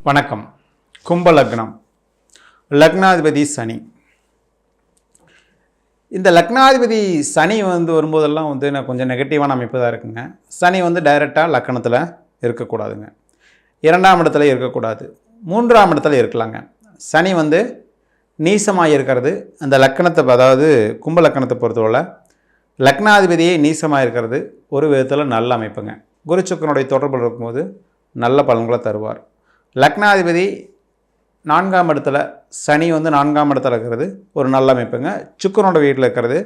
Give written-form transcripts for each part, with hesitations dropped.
வணக்கம். கும்ப லக்னம், லக்னாதிபதி சனி. இந்த லக்னாதிபதி சனி வரும்போதெல்லாம் நான் கொஞ்சம் நெகட்டிவான அமைப்பு தான் இருக்குங்க. சனி டைரெக்டாக லக்கணத்தில் இருக்கக்கூடாதுங்க. 2ஆம் இடத்துல இருக்கக்கூடாது, 3ஆம் இடத்துல இருக்கலாங்க. சனி நீசமாக இருக்கிறது அந்த லக்கணத்தை, அதாவது கும்ப லக்கணத்தை பொறுத்தவரை லக்னாதிபதியே நீசமாக இருக்கிறது ஒரு விதத்தில் நல்ல அமைப்புங்க. குரு சுக்கிரனுடைய தொடர்பில் இருக்கும்போது நல்ல பலன்களை தருவார். லக்னாதிபதி 4ஆம் இடத்துல, சனி 4ஆம் இடத்துல இருக்கிறது ஒரு நல்ல அமைப்புங்க. சுக்கிரனோட வீட்டில் இருக்கிறது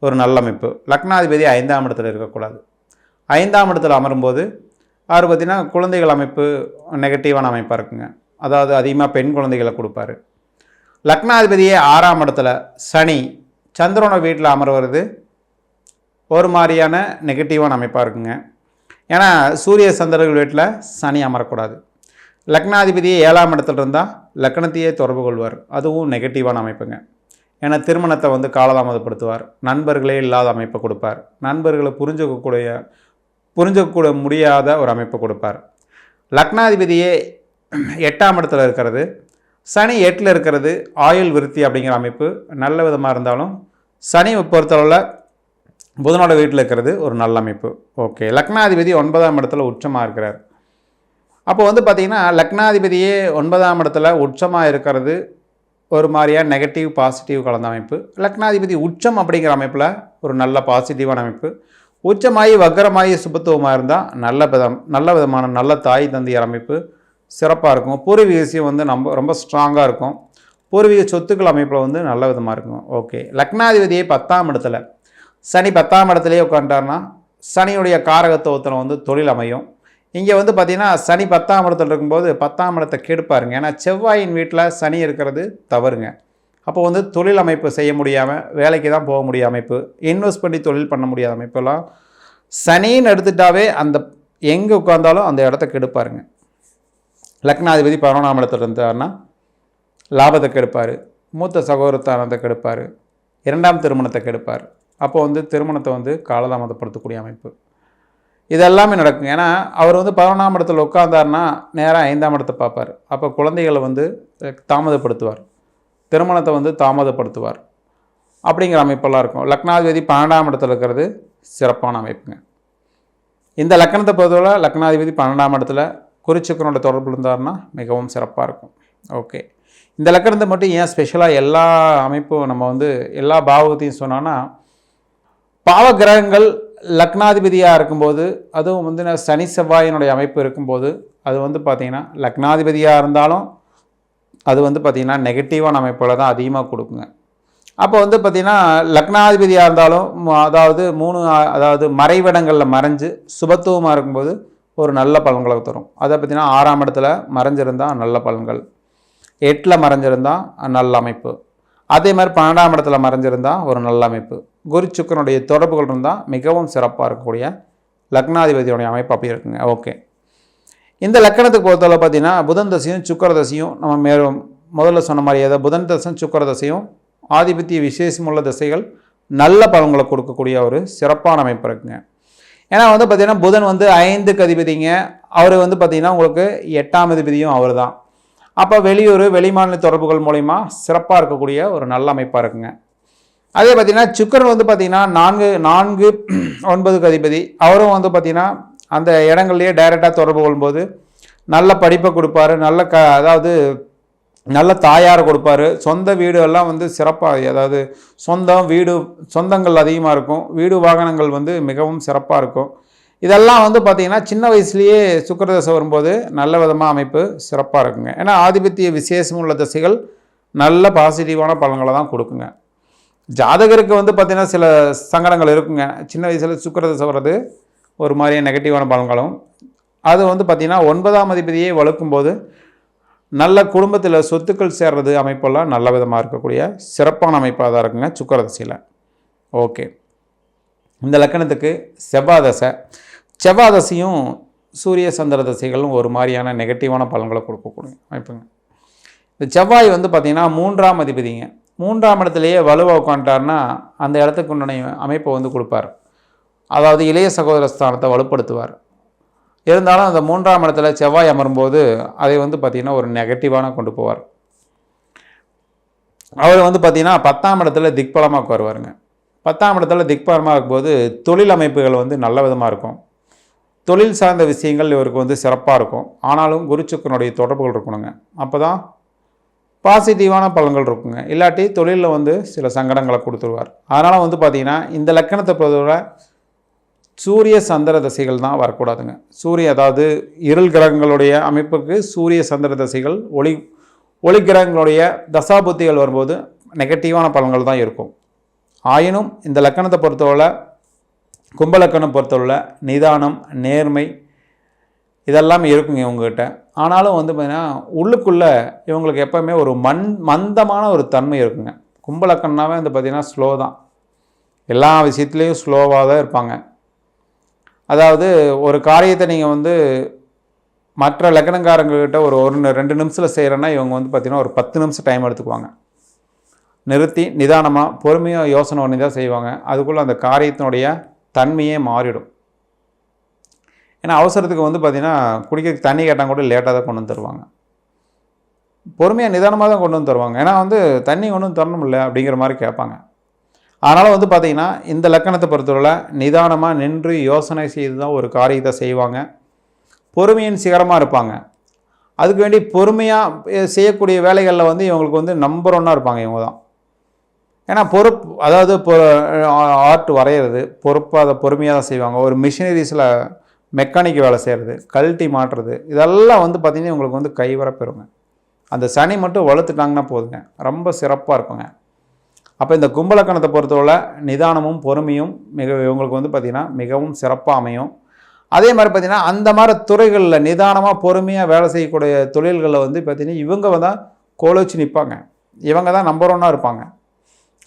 ஒரு நல்ல அமைப்பு. லக்னாதிபதி 5ஆம் இடத்துல இருக்கக்கூடாது. 5ஆம் இடத்துல அமரும்போது அவர் பார்த்திங்கன்னா குழந்தைகள் அமைப்பு நெகட்டிவான அமைப்பாக இருக்குங்க. அதாவது அதிகமாக பெண் குழந்தைகளை கொடுப்பாரு. லக்னாதிபதியே 6ஆம் இடத்துல சனி சந்திரனோட வீட்டில் அமர்வது ஒரு மாதிரியான நெகட்டிவான அமைப்பாக இருக்குங்க. ஏன்னா சூரிய சந்திரர்கள் வீட்டில் சனி அமரக்கூடாது. லக்னாதிபதியே 7ஆம் இடத்துல இருந்தால் லக்னத்தையே தொடர்பு கொள்வார். அதுவும் நெகட்டிவான அமைப்புங்க. ஏன்னா திருமணத்தை காலதாமதப்படுத்துவார். நண்பர்களே இல்லாத அமைப்பை கொடுப்பார். நண்பர்களை புரிஞ்சக்கூட முடியாத ஒரு அமைப்பை கொடுப்பார். லக்னாதிபதியே 8ஆம் இடத்துல இருக்கிறது, சனி 8ல் இருக்கிறது ஆயுள் விருத்தி அப்படிங்கிற அமைப்பு நல்ல விதமாக இருந்தாலும், சனி பொறுத்தளவில் புதனோட வீட்டில் இருக்கிறது ஒரு நல்ல அமைப்பு. ஓகே. லக்னாதிபதி 9ஆம் இடத்துல உச்சமாக இருக்கிறார். அப்போ பார்த்திங்கன்னா லக்னாதிபதியே 9ஆம் இடத்துல உச்சமாக இருக்கிறது ஒரு மாதிரியாக நெகட்டிவ் பாசிட்டிவ் கலந்த அமைப்பு. லக்னாதிபதி உச்சம் அப்படிங்கிற அமைப்பில் ஒரு நல்ல பாசிட்டிவான அமைப்பு. உச்சமாகி வக்கரமாகி சுபத்துவமாக இருந்தால் நல்ல விதமான நல்ல தாய் தந்தையர் அமைப்பு சிறப்பாக இருக்கும். பூர்வீகம் ரொம்ப ஸ்ட்ராங்காக இருக்கும். பூர்வீக சொத்துக்கள் அமைப்பில் நல்ல விதமாக இருக்கும். ஓகே. லக்னாதிபதியே 10ஆம் இடத்துல, சனி 10ஆம் இடத்துலேயே உட்காந்துட்டார்னா சனியுடைய காரகத்துவத்தில் தொழில் அமையும். இங்கே பார்த்திங்கன்னா சனி 10ஆம் இடத்துல இருக்கும்போது 10ஆம் இடத்தை கெடுப்பாருங்க. ஏன்னா செவ்வாயின் வீட்டில் சனி இருக்கிறது தவறுங்க. அப்போ தொழில் அமைப்பு செய்ய முடியாமல் வேலைக்கு தான் போக முடியாத அமைப்பு, இன்வெஸ்ட் பண்ணி தொழில் பண்ண முடியாத அமைப்பெல்லாம் சனின்னு எடுத்துட்டாவே அந்த எங்கே உட்கார்ந்தாலும் அந்த இடத்த கெடுப்பாருங்க. லக்னாதிபதி 11ஆம் இடத்துல இருந்தார்னா லாபத்தை கெடுப்பார், மூத்த சகோதரத்தானத்தை கெடுப்பார், 2ஆம் திருமணத்தை கெடுப்பார். அப்போது திருமணத்தை காலதாமதப்படுத்தக்கூடிய அமைப்பு இதெல்லாமே நடக்கும். ஏன்னா அவர் 11ஆம் இடத்துல உட்கார்ந்தார்னா நேராக 5ஆம் இடத்தை பார்ப்பார். அப்போ குழந்தைகளை தாமதப்படுத்துவார், திருமணத்தை தாமதப்படுத்துவார் அப்படிங்கிற அமைப்பெல்லாம் இருக்கும். லக்னாதிபதி 12ஆம் இடத்துல இருக்கிறது சிறப்பான அமைப்புங்க. இந்த லக்கணத்தை பொறுத்தவரை லக்னாதிபதி 12ஆம் இடத்துல குறிச்சுக்கனோட தொடர்பு இருந்தார்னா மிகவும் சிறப்பாக இருக்கும். ஓகே. இந்த லக்கணத்தை மட்டும் ஏன் ஸ்பெஷலாக எல்லா அமைப்பும் நம்ம எல்லா பாவகத்தையும் சொன்னோன்னா, பாவ கிரகங்கள் லக்னாதிபதியாக இருக்கும்போது, அதுவும் சனி செவ்வாயினுடைய அமைப்பு இருக்கும்போது அது பார்த்திங்கன்னா லக்னாதிபதியாக இருந்தாலும் அது பார்த்திங்கன்னா நெகட்டிவான அமைப்பில் தான் அதிகமாக கொடுக்குங்க. அப்போ பார்த்திங்கன்னா லக்னாதிபதியாக இருந்தாலும் அதாவது மறைவிடங்களில் மறைஞ்சு சுபத்துவமாக இருக்கும்போது ஒரு நல்ல பலன்களை தரும். அதை பார்த்திங்கன்னா 6ஆம் இடத்துல மறைஞ்சிருந்தால் நல்ல பலன்கள், 8ல் மறைஞ்சிருந்தால் நல்ல அமைப்பு, அதே மாதிரி 12ஆம் இடத்துல மறைஞ்சிருந்தால் ஒரு நல்ல அமைப்பு. குரு சுக்கிரனுடைய தொடர்புகள் இருந்தால் மிகவும் சிறப்பாக இருக்கக்கூடிய லக்னாதிபதியோடைய அமைப்பு அப்படி இருக்குங்க. ஓகே. இந்த லக்கணத்துக்கு பொறுத்தவரை பார்த்திங்கன்னா புதன் தசையும் சுக்கிர தசையும் நம்ம முதல்ல சொன்ன மாதிரி ஏதாவது புதன் தசையும் சுக்கிர தசையும் ஆதிபத்திய விசேஷமுள்ள திசைகள் நல்ல பலன்களை கொடுக்கக்கூடிய ஒரு சிறப்பான அமைப்பு இருக்குங்க. ஏன்னா பார்த்திங்கன்னா புதன் 5க்கு அதிபதிங்க. அவர் பார்த்திங்கன்னா உங்களுக்கு 8ஆம் அதிபதியும் அவர் தான். அப்போ வெளியூர் வெளிமாநில தொடர்புகள் மூலிமா சிறப்பாக இருக்கக்கூடிய ஒரு நல்ல அமைப்பாக இருக்குங்க. அதே பார்த்திங்கன்னா சுக்கிரன் பார்த்திங்கன்னா 4-9க்கு அதிபதி. அவரும் பார்த்திங்கன்னா அந்த இடங்கள்லேயே டைரெக்டாக தொடர்பு கொள்ளும்போது நல்ல படிப்பை கொடுப்பாரு, அதாவது நல்ல தாயாரை கொடுப்பாரு. சொந்த வீடு எல்லாம் சிறப்பாக, அதாவது சொந்தங்கள் அதிகமாக இருக்கும். வீடு வாகனங்கள் மிகவும் சிறப்பாக இருக்கும். இதெல்லாம் பார்த்திங்கன்னா சின்ன வயசுலேயே சுக்கிரதசை வரும்போது நல்ல விதமாக அமைப்பு சிறப்பாக இருக்குங்க. ஏன்னா ஆதிபத்திய விசேஷம் உள்ள தசைகள் நல்ல பாசிட்டிவான பலன்களை தான் கொடுக்குங்க. ஜாதகருக்கு பார்த்திங்கன்னா சில சங்கடங்கள் இருக்குங்க. சின்ன வயசில் சுக்கிரதசை வர்றது ஒரு மாதிரியே நெகட்டிவான பலன்களும், அது பார்த்திங்கன்னா 9ஆம் அதிபதியை வளர்க்கும்போது நல்ல குடும்பத்தில் சொத்துக்கள் சேர்றது அமைப்பெல்லாம் நல்ல விதமாக இருக்கக்கூடிய சிறப்பான அமைப்பாக தான் இருக்குங்க சுக்கிரதசையில். ஓகே. இந்த லக்கணத்துக்கு செவ்வாய் தசையும் சூரிய சந்திர தசைகளும் ஒரு மாதிரியான நெகட்டிவான பலன்களை கொடுக்கக்கூடிய அமைப்புங்க. இந்த செவ்வாய் பார்த்திங்கன்னா 3ஆம் அதிபதிங்க. 3ஆம் இடத்துலையே வலுவாக உட்காந்துட்டார்னா அந்த இடத்துக்கு உண்டான அமைப்பை கொடுப்பார். அதாவது இளைய சகோதர ஸ்தானத்தை வலுப்படுத்துவார். இருந்தாலும் அந்த 3ஆம் இடத்துல செவ்வாய் அமரும்போது அதை வந்து பார்த்திங்கன்னா ஒரு நெகட்டிவான கொண்டு போவார். அவர் வந்து பார்த்திங்கன்னா 10ஆம் இடத்துல திக்பலமாக வருவாருங்க. 10ஆம் இடத்துல திக்பலமாக இருக்கும்போது தொழில் அமைப்புகள் வந்து நல்ல விதமாக இருக்கும். தொழில் சார்ந்த விஷயங்கள் இவருக்கு வந்து சிறப்பாக இருக்கும். ஆனாலும் குருச்சுக்கனுடைய தொடர்புகள் இருக்கணுங்க. அப்போ தான் பாசிட்டிவான பலன்கள் இருக்குங்க. இல்லாட்டி தொழிலில் வந்து சில சங்கடங்களை கொடுத்துருவார். அதனால் வந்து பார்த்திங்கன்னா இந்த லக்கணத்தை பொறுத்தவரை சூரிய சந்திர தசைகள் தான் வரக்கூடாதுங்க. அதாவது இருள் கிரகங்களுடைய அமைப்புக்கு சூரிய சந்திர தசைகள் ஒளி கிரகங்களுடைய தசாபுத்திகள் வரும்போது நெகட்டிவான பலன்கள் தான் இருக்கும். ஆயினும் இந்த லக்கணத்தை பொறுத்தவரை கும்பலக்கணம் பொறுத்தவரை நிதானம், நேர்மை இதெல்லாம் இருக்குங்க இவங்ககிட்ட. ஆனாலும் வந்து பார்த்திங்கன்னா உள்ளுக்குள்ளே இவங்களுக்கு எப்போவுமே ஒரு மந்தமான ஒரு தன்மை இருக்குங்க. கும்பலக்கணனாவே வந்து பார்த்திங்கன்னா ஸ்லோ தான். எல்லா விஷயத்துலேயும் ஸ்லோவாக தான் இருப்பாங்க. அதாவது ஒரு காரியத்தை நீங்கள் வந்து மற்ற லக்கணக்காரங்கக்கிட்ட ஒரு 2 நிமிஷத்தில் செய்கிறேன்னா இவங்க வந்து பார்த்திங்கன்னா ஒரு 10 நிமிஷம் டைம் எடுத்துக்குவாங்க. நிறுத்தி நிதானமாக பொறுமையாக யோசனை பண்ணி தான் செய்வாங்க. அதுக்குள்ளே அந்த காரியத்தினுடைய தன்மையே மாறிடும். ஏன்னா அவசரத்துக்கு வந்து பார்த்திங்கன்னா குடிக்கிறதுக்கு தண்ணி கேட்டால் கூட லேட்டாக தான் கொண்டு வந்து தருவாங்க. பொறுமையாக நிதானமாக தான் கொண்டு வந்து தருவாங்க. ஏன்னா வந்து தண்ணி கொண்டு வந்து தரணும்ல அப்படிங்கிற மாதிரி கேட்பாங்க. அதனால் வந்து பார்த்திங்கன்னா இந்த லக்கணத்தை பொறுத்தவரை நிதானமாக நின்று யோசனை செய்து தான் ஒரு காரியத்தை செய்வாங்க. பொறுமையின் சிகரமாக இருப்பாங்க. அதுக்கு வேண்டி பொறுமையாக செய்யக்கூடிய வேலைகளில் வந்து இவங்களுக்கு வந்து நம்பர் 1 இருப்பாங்க இவங்க தான். ஏன்னா அதாவது ஆர்ட் வரைகிறது பொறுப்பாக அதை பொறுமையாக தான் செய்வாங்க. ஒரு மிஷினரிஸில் மெக்கானிக் வேலை செய்கிறது, கழட்டி மாட்டுறது இதெல்லாம் வந்து பார்த்திங்கன்னா இவங்களுக்கு வந்து கைவர பெறுங்க. அந்த சனி மட்டும் வளர்த்துட்டாங்கன்னா போதுங்க, ரொம்ப சிறப்பாக இருக்குங்க. அப்போ இந்த கும்பலக்கணத்தை பொறுத்தவரை நிதானமும் பொறுமையும் இவங்களுக்கு வந்து பார்த்திங்கன்னா மிகவும் சிறப்பாக அமையும். அதே மாதிரி பார்த்திங்கன்னா அந்த மாதிரி துறைகளில் நிதானமாக பொறுமையாக வேலை செய்யக்கூடிய தொழில்களில் வந்து பார்த்திங்கன்னா இவங்க தான் கோலோச்சி நிற்பாங்க. இவங்க தான் நம்பர் 1 இருப்பாங்க.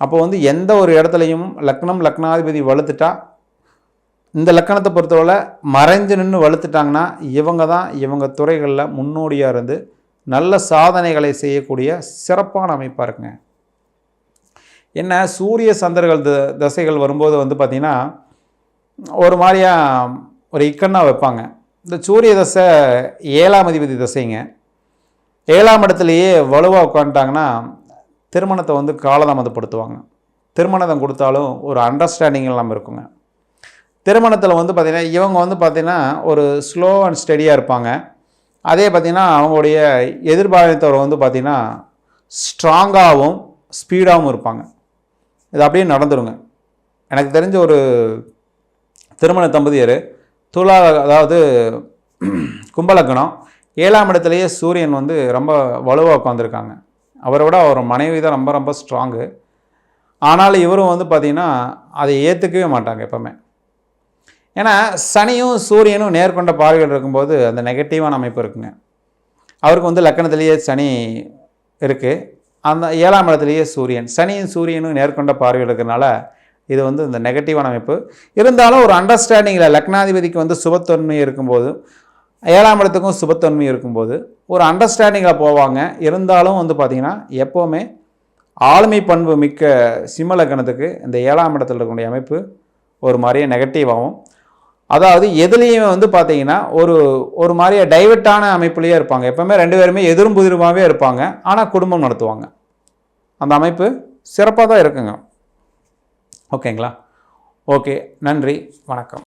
அப்போ வந்து எந்த ஒரு இடத்துலையும் லக்னாதிபதி வலுத்துட்டா இந்த லக்கணத்தை பொறுத்தவரை மறைஞ்சு நின்று வலுத்துட்டாங்கன்னா இவங்க துறைகளில் முன்னோடியாக இருந்து நல்ல சாதனைகளை செய்யக்கூடிய சிறப்பான அமைப்பாக இருக்குங்க. என்ன சூரிய சந்திரர்கள் தசைகள் வரும்போது வந்து பார்த்திங்கன்னா ஒரு மாதிரியாக ஒரு இக்கண்ணாக வைப்பாங்க. இந்த சூரிய தசை 7ஆம் அதிபதி தசைங்க. 7ஆம் இடத்துலையே வலுவாக உட்காந்துட்டாங்கன்னா திருமணத்தை வந்து காலதாமதப்படுத்துவாங்க. திருமணம் கொடுத்தாலும் ஒரு அண்டர்ஸ்டாண்டிங் இல்லாமல் இருக்குங்க. திருமணத்தில் வந்து பார்த்திங்கன்னா இவங்க வந்து பார்த்திங்கன்னா ஒரு ஸ்லோ அண்ட் ஸ்டெடியாக இருப்பாங்க. அதே பார்த்திங்கன்னா அவங்களுடைய எதிர்பாலினத்தவர் வந்து பார்த்திங்கன்னா ஸ்ட்ராங்காகவும் ஸ்பீடாகவும் இருப்பாங்க. இது அப்படியே நடந்துருங்க. எனக்கு தெரிஞ்ச ஒரு திருமண தம்பதியர் அதாவது கும்பலக்கணம் 7ஆம் இடத்துலையே சூரியன் வந்து ரொம்ப வலுவாக உட்காந்துருக்காங்க. அவரை விட அவர் மனைவி தான் ரொம்ப ரொம்ப ஸ்ட்ராங்கு. ஆனாலும் இவரும் வந்து பார்த்திங்கன்னா அதை ஏற்றுக்கவே மாட்டாங்க எப்போவுமே. ஏன்னா சனியும் சூரியனும் நேர்கொண்ட பார்வைகள் இருக்கும்போது அந்த நெகட்டிவான அமைப்பு இருக்குங்க. அவருக்கு வந்து லக்கணத்திலேயே சனி இருக்குது, அந்த 7ஆம் இடத்துலையே சூரியன். சனியும் சூரியனும் நேர்கொண்ட பார்வைகள் இருக்கிறனால இது வந்து இந்த நெகட்டிவான அமைப்பு. இருந்தாலும் ஒரு அண்டர்ஸ்டாண்டிங்கில் லக்னாதிபதிக்கு வந்து சுபத்தன்மை இருக்கும்போது 7ஆம் இடத்துக்கும் சுபத்தன்மை இருக்கும்போது ஒரு அண்டர்ஸ்டாண்டிங்கில் போவாங்க. இருந்தாலும் வந்து பார்த்திங்கன்னா எப்போவுமே ஆளுமை பண்பு மிக்க சிம்ம லக்கணத்துக்கு இந்த 7ஆம் இடத்துல இருக்கக்கூடிய அமைப்பு ஒரு மாதிரியே நெகட்டிவாகவும், அதாவது எதுலேயும் வந்து பார்த்திங்கன்னா ஒரு மாதிரியே டைவர்ட்டான அமைப்புலேயே இருப்பாங்க. எப்போவுமே 2 பேருமே எதிரும் புதிருமாகவே இருப்பாங்க. ஆனால் குடும்பம் நடத்துவாங்க. அந்த அமைப்பு சிறப்பாக தான் இருக்குங்க. ஓகேங்களா? ஓகே, நன்றி, வணக்கம்.